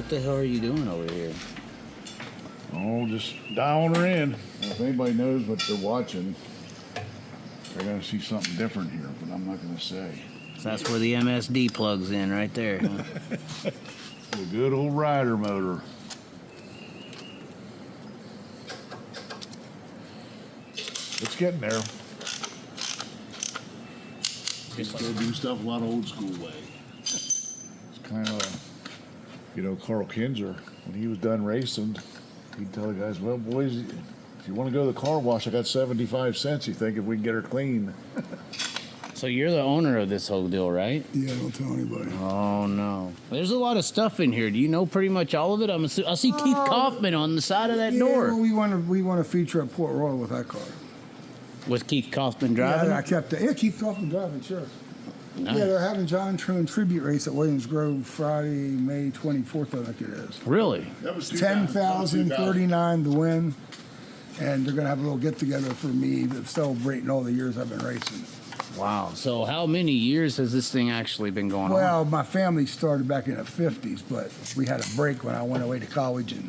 what the hell are you doing over here? Oh, just dialing her in. If anybody knows what they're watching, they're going to see something different here, but I'm not going to say. So that's where the MSD plugs in right there. Huh? The good old rider motor. It's getting there. Just go do stuff a lot of old school way. It's kind of, you know, Carl Kinzer, when he was done racing, he'd tell the guys, well, boys, if you want to go to the car wash, I got 75 cents. You think if we can get her clean? So you're the owner of this whole deal, right? Yeah, don't tell anybody. Oh, no. There's a lot of stuff in here. Do you know pretty much all of it? I see Keith Kaufman on the side of that door. Well, we want to feature at Port Royal with that car. With Keith Kaufman driving? Yeah, I kept it. Yeah, Keith Kaufman driving, sure. Nice. Yeah, they're having John Trone tribute race at Williams Grove Friday, May 24th, I think it is. Really? That was 10,039 to win. And they're going to have a little get-together for me celebrating all the years I've been racing. Wow. So how many years has this thing actually been going on? Well, my family started back in the 50s, but we had a break when I went away to college and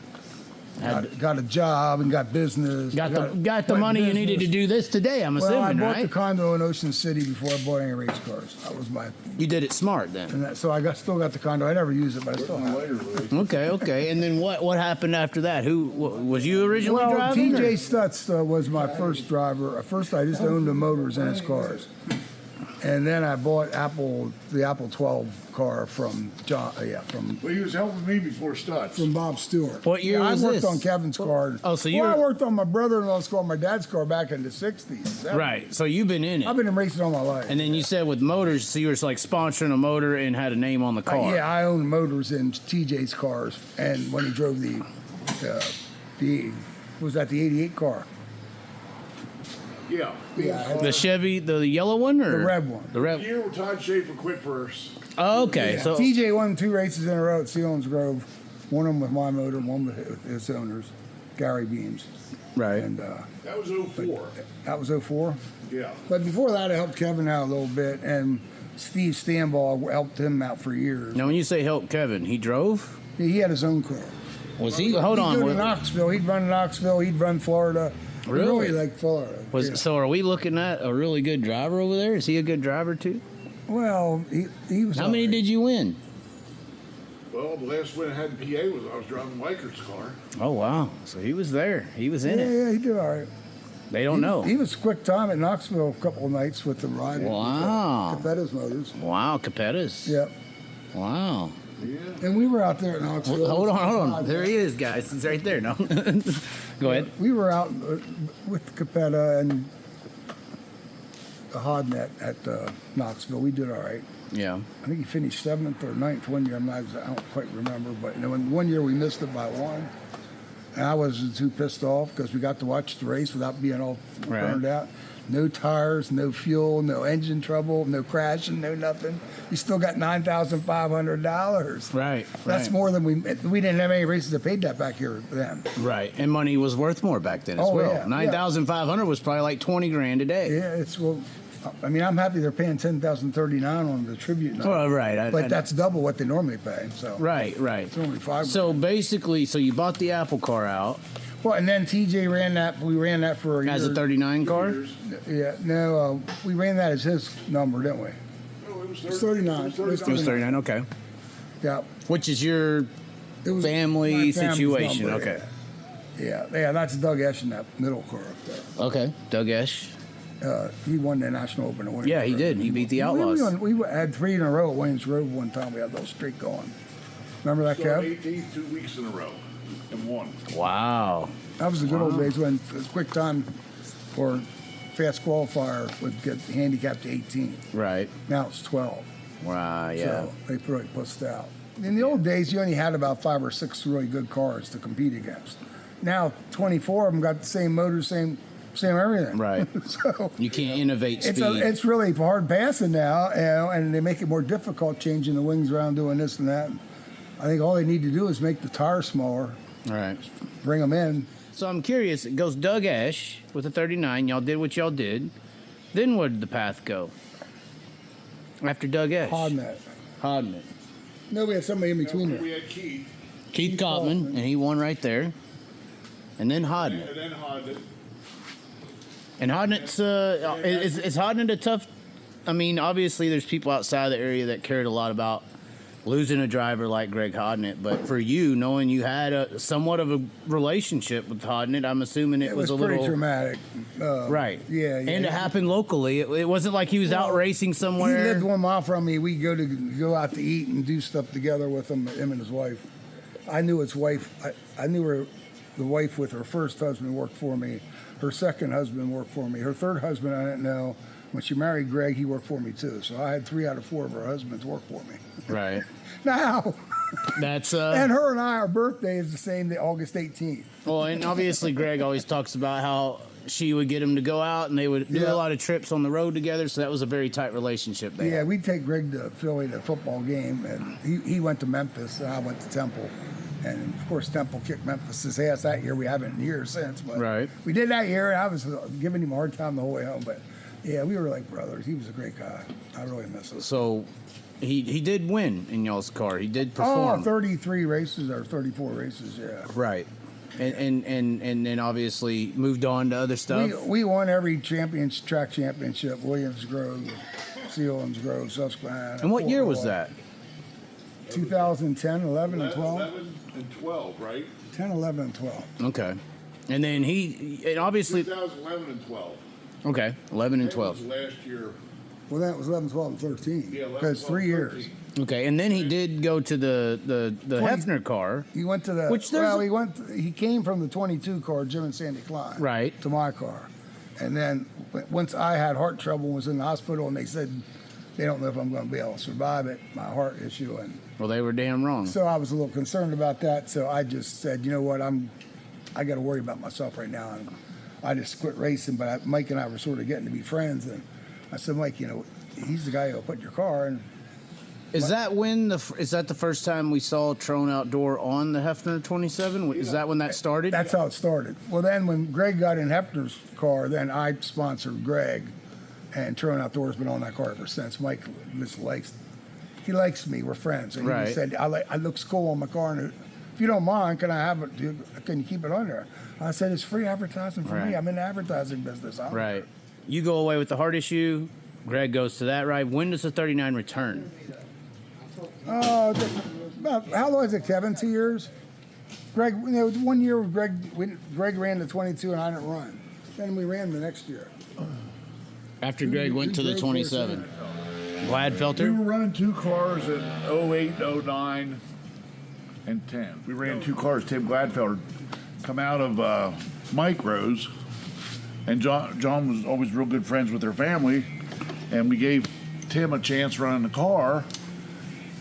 got a job and got business. Got the money you needed to do this today, I'm assuming, I bought right? the condo in Ocean City before I bought any race cars. That was my... You did it smart then. And so I still got the condo. I never used it, but I still have it. Okay. And then what happened after that? Who was you originally driving? TJ Stutz was my first driver. At first, I just owned the motors in his cars. And then I bought the Apple 12 car from John. Well, he was helping me before Stutz. From Bob Stewart. What year was I this? worked on Kevin's car. Oh, so I worked on my brother-in-law's car, my dad's car back in the 60s. 70s. Right. So you've been in it. I've been in racing all my life. And then you said with motors, so you were like sponsoring a motor and had a name on the car. Yeah, I owned motors in TJ's cars, and when he drove the was that the '88 car? Yeah. The Chevy, the yellow one, or The red one. The red. The year Todd Schaefer quit first. Oh, okay. Yeah. So TJ won 2 races in a row at Sealands Grove. One of them with my motor, one with his owners, Gary Beams. right. And That was 04. that was 04. Yeah. But before that, I helped Kevin out a little bit, and Steve Stanball helped him out for years. Now, when you say help Kevin, he drove? He had his own car. Was he? Hold on. He'd go to Knoxville. He'd run Knoxville. He'd run Florida. Really? He really liked Florida. Yeah. So are we looking at a really good driver over there? Is he a good driver too? Well, he was. How many did you win? Well, the last win I had in PA was I was driving Weikert's car. Oh, wow. So he was there. He was in it. Yeah, he did all right. They don't know. He was quick time at Knoxville a couple of nights with the ride. Wow. Capetta's motors. Wow, Capetta's. Yep. Wow. Yeah. And we were out there at Knoxville. Hold on. There he is, guys. He's right there. No. Go ahead. We were out with Capetta and Hodnet at Knoxville. We did all right. Yeah. I think he finished 7th or 9th one year. I don't quite remember. But one year we missed it by 1. And I wasn't too pissed off because we got to watch the race without being all burned out. No tires, no fuel, no engine trouble, no crashing, no nothing. You still got $9,500. Right. That's more than we didn't have any races that paid that back here then. Right. And money was worth more back then as well. Yeah, 9,500 was probably like 20 grand a day. Yeah, I mean, I'm happy they're paying $10,039 on the tribute night. Well, right. But that's double what they normally pay. So Right. it's only $5. So basically, you bought the Apple car out Well, and then TJ ran that. We ran that for a year. as a 39 car? Yeah, no, we ran that as his number, didn't we? No, it was 39. It was 39, okay. Yeah. Which is your It was family my family's situation, number, okay. Yeah, that's Doug Esch in that middle car up there. Okay, Doug Esch. He won the National Open. At Yeah, he did. He beat the Outlaws. We had 3 in a row at Williams Grove one time. We had a little streak going. Remember that, Kev? 18th, 2 weeks in a row, and won. Wow. That was the good old days when quick time or fast qualifier would get handicapped to 18. Right. Now it's 12. Wow, yeah. So they really pushed out. In the old days, you only had about 5 or 6 really good cars to compete against. Now 24 of them got the same motor, same everything. Right. So You can't innovate speed. it's really hard passing now, and they make it more difficult changing the wings around, doing this and that. I think all they need to do is make the tires smaller, Right. bring them in. So I'm curious. It goes Doug Esch with a 39. Y'all did what y'all did. Then where did the path go? After Doug Esch? Hodnet. Hodnet. No, we had somebody in between We there. had Keith. Keith Kaufman, and he won right there. And then Hodnet. And then Hodnet. And Hodnet's, is Hodnet a tough... I mean, obviously there's people outside the area that cared a lot about losing a driver like Greg Hodnet, but for you, knowing you had a somewhat of a relationship with Hodnet, I'm assuming it was a pretty little dramatic. right. Yeah. And it happened locally. It wasn't like he was out racing somewhere. He lived 1 mile from me. We go out to eat and do stuff together with him and his wife. I knew his wife. I knew her. The wife with her first husband worked for me. Her second husband worked for me. Her third husband I didn't know. When she married Greg, he worked for me too. So I had 3 out of 4 of her husbands work for me. Right. Now, that's and her and I, our birthday is the same day, August 18th. Well, and obviously Greg always talks about how she would get him to go out, and they would do a lot of trips on the road together. So that was a very tight relationship there. Yeah, we'd take Greg to Philly to a football game, and he went to Memphis, and I went to Temple. And of course, Temple kicked Memphis' ass that year. We haven't in years since, but we did that year, and I was giving him a hard time the whole way home. But yeah, we were like brothers. He was a great guy. I really miss him. So he did win in y'all's car. He did perform. 33 races or 34 races, yeah. Right. And then obviously moved on to other stuff. We won every track championship, Williams Grove, Sealands Grove, Susquehanna. And what year was that? 2010, 11, and 12. 11 and 12, right? 10, 11, and 12. Okay. And then and obviously... 2011 and 12. Okay, 11 and 12. That was last year. Well, that was 11, 12, and 13. Yeah, 11, because 12, 3 years. 13. Okay, and then he did go to the Hefner car. He went to the he came from the 22 car, Jim and Sandy Klein, right, to my car, and then once I had heart trouble and was in the hospital, and they said they don't know if I'm going to be able to survive it, my heart issue, and well, they were damn wrong. So I was a little concerned about that. So I just said, you know what, I got to worry about myself right now, and I just quit racing. But Mike and I were sort of getting to be friends, and I said, Mike, he's the guy who'll put your car in. Is that the first time we saw Trone Outdoor on the Hefner 27? Is that when that started? That's how it started. Well, then when Greg got in Hefner's car, then I sponsored Greg, and Trone Outdoor's been on that car ever since. Mike he likes me. We're friends. And he said, I looks cool on my car, and if you don't mind, can I have it? Can you keep it on there? I said, it's free advertising for me. I'm in the advertising business. Right. You go away with the heart issue. Greg goes to that ride. When does the 39 return? About, how long is it, Kevin? 2 years? Greg, 1 year with Greg ran the 22 and I didn't run. Then we ran the next year. After Greg went to the 27. Gladfelter? We were running 2 cars in 08, 09, and 10. We ran 2 cars. Tim Gladfelter come out of Micros, and John was always real good friends with their family, and we gave Tim a chance running the car,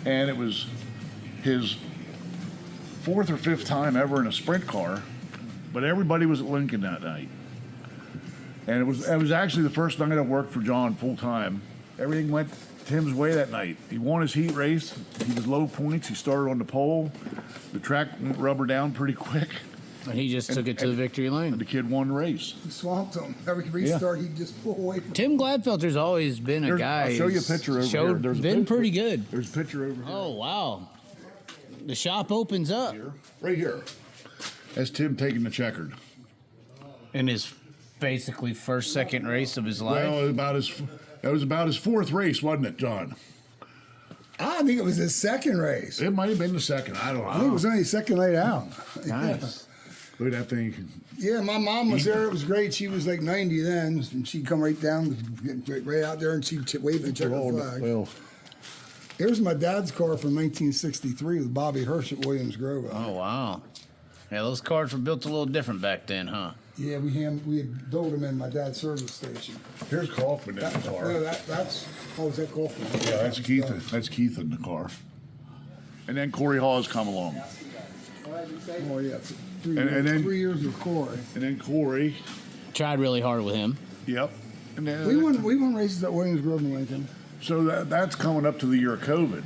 and it was his 4th or 5th time ever in a sprint car, but everybody was at Lincoln that night. And it was actually the first night I worked for John full time. Everything went Tim's way that night. He won his heat race. He was low points. He started on the pole. The track went rubber down pretty quick. And he just took it to the victory lane. And the kid won the race. He swamped him. Every restart, he'd just pull away from Tim Gladfelter's always been a guy. I'll show you a picture over here. There's been pretty good. There's a picture over here. Oh, wow. The shop opens up. Right here. That's Tim taking the checkered. In his basically second race of his life. Well, that was about his 4th race, wasn't it, John? I think it was his 2nd race. It might have been the 2nd. I don't know. I think it was only his 2nd laid out. Nice. Look at that thing. Yeah, my mom was there. It was great. She was like 90 then, and she'd come right down, right out there, and she'd wave and check the flag. Well, here's my dad's car from 1963 with Bobby Hirsch at Williams Grove. Oh, wow. Yeah, those cars were built a little different back then, huh? Yeah, we had built them in my dad's service station. here's Kaufman in the car. No, that's is that Kaufman? Yeah, that's Keith. That's Keith in the car. And then Corey Hawes come along. Oh yeah, And then 3 years with Cory. And then Corey. Tried really hard with him. Yep. And then We won races at Williams Grove and Lincoln. So that's coming up to the year of COVID,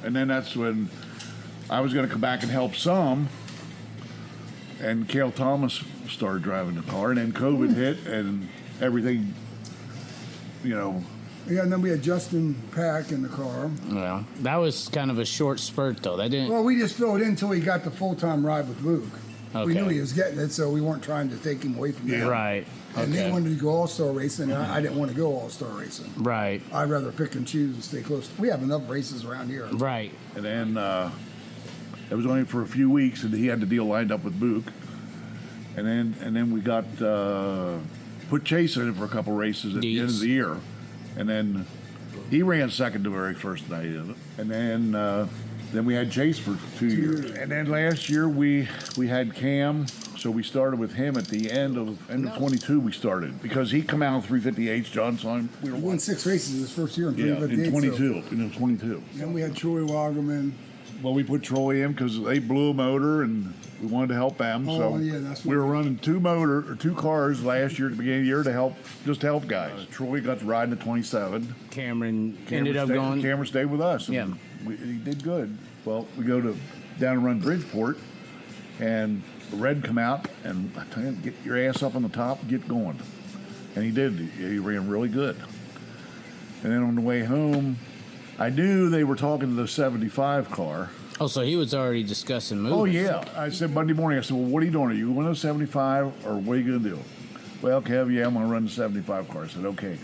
and then that's when I was going to come back and help some. And Cale Thomas started driving the car, and then COVID hit, and everything, Yeah, and then we had Justin Peck in the car. Well, that was kind of a short spurt, though. That didn't. Well, we just filled in until he got the full-time ride with Luke. We Okay. knew he was getting it, so we weren't trying to take him away from that. Right. And they Okay. wanted to go all-star racing, and I didn't want to go all-star racing. Right. I'd rather pick and choose and stay close. We have enough races around here. Right. And then it was only for a few weeks, and he had the deal lined up with Book. And then we got put Chase in it for a couple races at the end of the year, and then he ran second the very first night in it. And then we had Chase for 2 years. And then last year we had Cam, so we started with him at the end of 22. We started because he come out 358. John saw him. We Won 6 races his first year in in 358. 22. In 22. Then we had Troy Wagerman. Well, we put Troy in because they blew a motor and we wanted to help them. Oh, So yeah, that's we what- were running 2 cars last year at the beginning of the year to help guys. Troy got to ride in the 27. Cameron ended up going. Cameron stayed with us. And Yeah. he did good. Well, we go down and run Bridgeport, and Red come out and I tell you, get your ass up on the top, get going. And he did. He ran really good. And then on the way home, I knew they were talking to the 75 car. Oh, so he was already discussing movies. Oh, yeah. I said Monday morning, I said, well, what are you doing? Are you going to 75 or what are you going to do? Well, Kev, yeah, I'm going to run the 75 car. I said, okay.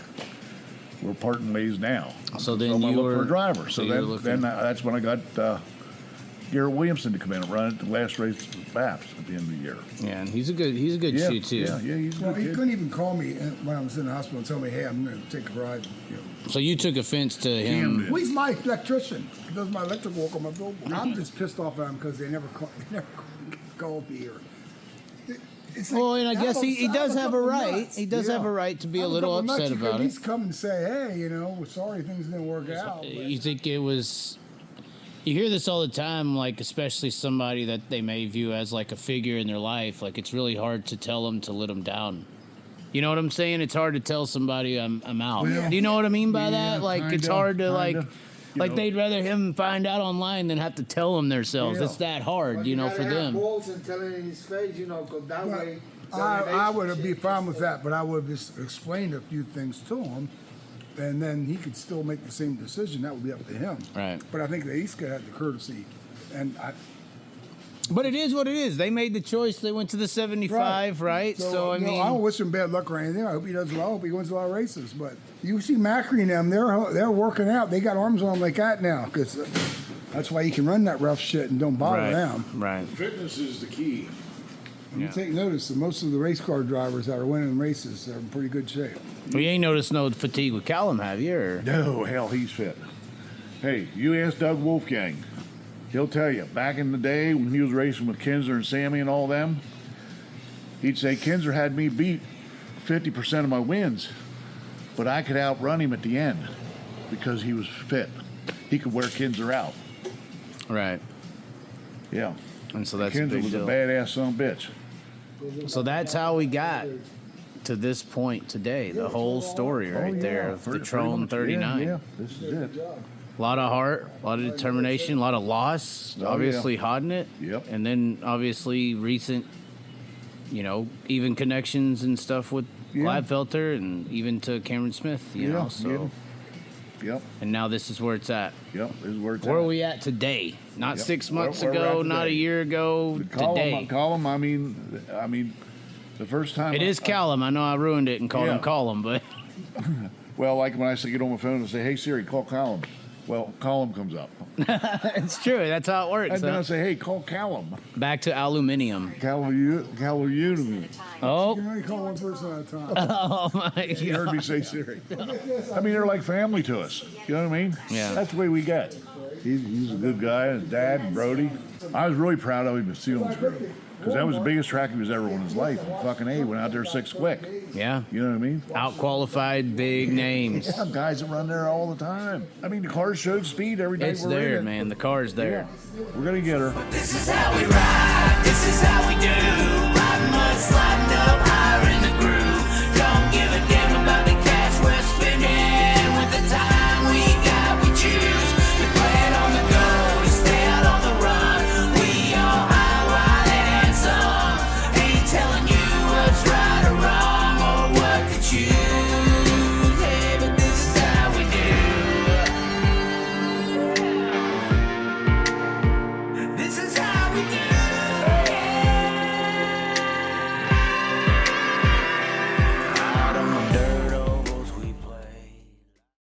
We're parting ways now. So then I'm gonna you look were for a driver. so So you were then, looking- that's when I got Garrett Williamson to come in and run it the last race with Baps at the end of the year. Yeah, and he's a good Yeah, shoot too. yeah, he's a Well, good he kid. couldn't even call me when I was in the hospital and tell me, hey, I'm going to take a ride. You know. So you took offense to him. did. Well, he's my electrician. He does my electrical work on my billboard. I'm just pissed off at him because they never called me here. It's like, Well, and I guess he does have a couple right. nuts. He does have a right to be a little upset You could about at it. least come and say, hey, you know, we're sorry things didn't work out. but- You think it was? You hear this all the time, like especially somebody that they may view as like a figure in their life. Like it's really hard to tell them to let them down. You know what I'm saying? It's hard to tell somebody I'm out. Well, Do you know what I mean by yeah, that? Like it's kinda, hard to kinda, you know. they'd rather him find out online than have to tell them themselves. Yeah. It's that hard, But you know, gotta for have them. balls and tell it in his face, you know, because that Well, way. I would be fine with that, but I would just explain a few things to him, and then he could still make the same decision. That would be up to him. Right. But I think they each could have the courtesy, and But it is what it is. They made the choice. They went to the 75, right? So I you know, mean, I don't wish him bad luck or anything. I hope he does well. I hope he wins a lot of races. But you see Macri and them, they're working out. They got arms on them like that now, because that's why you can run that rough shit and don't bother right, them. right. Fitness is the key. And you Yeah. take notice that most of the race car drivers that are winning races are in pretty good shape. Well, you ain't noticed no fatigue with Callum, have you? Or? No, hell, he's fit. Hey, you ask Doug Wolfgang. He'll tell you, back in the day when he was racing with Kinzer and Sammy and all them, he'd say, Kinzer had me beat 50% of my wins, but I could outrun him at the end because he was fit. He could wear Kinzer out. Right. Yeah. And so that's a Kinzer big was a deal. badass son of a bitch. So that's how we got to this point today. The whole story right there of the Pretty Trone much. 39. Yeah, this is it. A lot of heart, a lot of determination, a lot of loss. Oh, Obviously, Hodnett. Yep. And then obviously recent, even connections and stuff with Yeah. Gladfelter and even to Cameron Smith, you know. So, Yep, and now this is where it's at. yep. This is where it's Where at. are we at today? Not Yep. 6 months Where we're ago, at not a today. year ago, today. Callum, I mean, the first time It is Callum. I know I ruined it and called Yeah. him Callum, but Well, like when I say get on my phone and say, "Hey Siri, call Callum." Well, Callum comes up, it's true. That's how it works. and then Huh? I say, "Hey, call Callum." Back to aluminium. Callum, you. Oh, You can only call one person at a time. oh my You heard God. me say Siri. I mean, they're like family to us. You know what I mean? Yeah. That's the way we get. He's a good guy. His dad and Brody. I was really proud of him at Sealands Group because that was the biggest track he was ever won in his life. And fucking A, went out there 6 quick. Yeah. You know what I mean? Outqualified big names. Yeah, guys that run there all the time. I mean, the cars showed speed every day It's we're there, in it. man. The car's there. Yeah, we're gonna get her. This is how we ride, this is how we do. Riding mud, sliding up